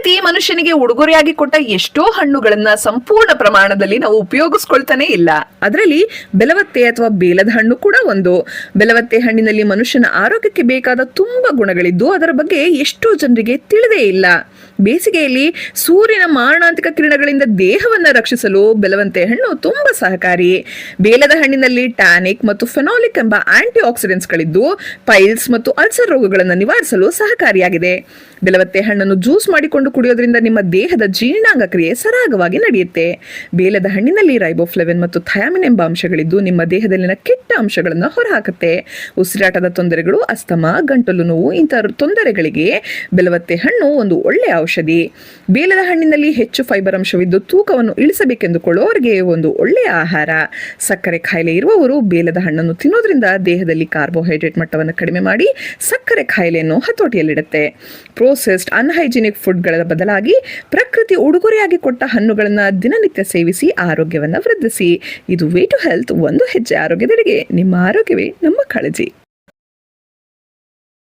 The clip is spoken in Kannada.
ಪ್ರಕೃತಿ ಮನುಷ್ಯನಿಗೆ ಉಡುಗೊರೆಯಾಗಿ ಕೊಟ್ಟ ಎಷ್ಟೋ ಹಣ್ಣುಗಳನ್ನ ಸಂಪೂರ್ಣ ಪ್ರಮಾಣದಲ್ಲಿ ನಾವು ಉಪಯೋಗಿಸ್ಕೊಳ್ತಾನೆ ಇಲ್ಲ. ಅದರಲ್ಲಿ ಬೆಲವತ್ತೆ ಅಥವಾ ಬೇಲದ ಹಣ್ಣು ಕೂಡ ಒಂದು. ಬೆಲವತ್ತೆ ಹಣ್ಣಿನಲ್ಲಿ ಮನುಷ್ಯನ ಆರೋಗ್ಯಕ್ಕೆ ಬೇಕಾದ ತುಂಬಾ ಗುಣಗಳಿದ್ದು ಅದರ ಬಗ್ಗೆ ಎಷ್ಟೋ ಜನರಿಗೆ ತಿಳಿದೇ ಇಲ್ಲ. ಬೇಸಿಗೆಯಲ್ಲಿ ಸೂರ್ಯನ ಮಾರಣಾಂತಿಕ ಕಿರಣಗಳಿಂದ ದೇಹವನ್ನ ರಕ್ಷಿಸಲು ಬೆಲವಂತೆ ಹಣ್ಣು ತುಂಬಾ ಸಹಕಾರಿ. ಬೇಲದ ಹಣ್ಣಿನಲ್ಲಿ ಟ್ಯಾನಿಕ್ ಮತ್ತು ಫೆನಾಲಿಕ್ ಎಂಬ ಆಂಟಿ ಆಕ್ಸಿಡೆಂಟ್ಸ್ ಗಳಿದ್ದು ಪೈಲ್ಸ್ ಮತ್ತು ಅಲ್ಸರ್ ರೋಗಗಳನ್ನು ನಿವಾರಿಸಲು ಸಹಕಾರಿಯಾಗಿದೆ. ಬೆಲವತ್ತೆ ಹಣ್ಣನ್ನು ಜ್ಯೂಸ್ ಮಾಡಿಕೊಂಡು ಕುಡಿಯೋದ್ರಿಂದ ನಿಮ್ಮ ದೇಹದ ಜೀರ್ಣಾಂಗ ಕ್ರಿಯೆ ಸರಾಗವಾಗಿ ನಡೆಯುತ್ತೆ. ಬೇಲದ ಹಣ್ಣಿನಲ್ಲಿ ರೈಬೋಫ್ಲೆವಿನ್ ಮತ್ತು ಥಯಾಮಿನ್ ಎಂಬ ಅಂಶಗಳಿದ್ದು ನಿಮ್ಮ ದೇಹದಲ್ಲಿನ ಕೆಟ್ಟ ಅಂಶಗಳನ್ನು ಹೊರಹಾಕುತ್ತೆ. ಉಸಿರಾಟದ ತೊಂದರೆಗಳು, ಅಸ್ತಮಾ, ಗಂಟಲು ನೋವು ಇಂತಹ ತೊಂದರೆಗಳಿಗೆ ಬೆಲವತ್ತೆ ಹಣ್ಣು ಒಂದು ಒಳ್ಳೆಯ ಔಷಧಿ. ಬೇಲದ ಹಣ್ಣಿನಲ್ಲಿ ಹೆಚ್ಚು ಫೈಬರ್ ಅಂಶವಿದ್ದು ತೂಕವನ್ನು ಇಳಿಸಬೇಕೆಂದುಕೊಳ್ಳುವವರಿಗೆ ಒಂದು ಒಳ್ಳೆಯ ಆಹಾರ. ಸಕ್ಕರೆ ಕಾಯಿಲೆ ಇರುವವರು ಬೇಲದ ಹಣ್ಣನ್ನು ತಿನ್ನೋದ್ರಿಂದ ದೇಹದಲ್ಲಿ ಕಾರ್ಬೋಹೈಡ್ರೇಟ್ ಮಟ್ಟವನ್ನು ಕಡಿಮೆ ಮಾಡಿ ಸಕ್ಕರೆ ಕಾಯಿಲೆಯನ್ನು ಹತೋಟಿಯಲ್ಲಿಡುತ್ತೆ. ಪ್ರೋಸೆಸ್ಡ್ ಅನ್ಹೈಜಿನಿಕ್ ಫುಡ್ಗಳ ಬದಲಾಗಿ ಪ್ರಕೃತಿ ಉಡುಗೊರೆಯಾಗಿ ಕೊಟ್ಟ ಹಣ್ಣುಗಳನ್ನು ದಿನನಿತ್ಯ ಸೇವಿಸಿ ಆರೋಗ್ಯವನ್ನು ವೃದ್ಧಿಸಿ. ಇದು ವೇ ಟು ಹೆಲ್ತ್, ಒಂದು ಹೆಜ್ಜೆ ಆರೋಗ್ಯದೆಡೆಗೆ. ನಿಮ್ಮ ಆರೋಗ್ಯವೇ ನಮ್ಮ ಕಾಳಜಿ.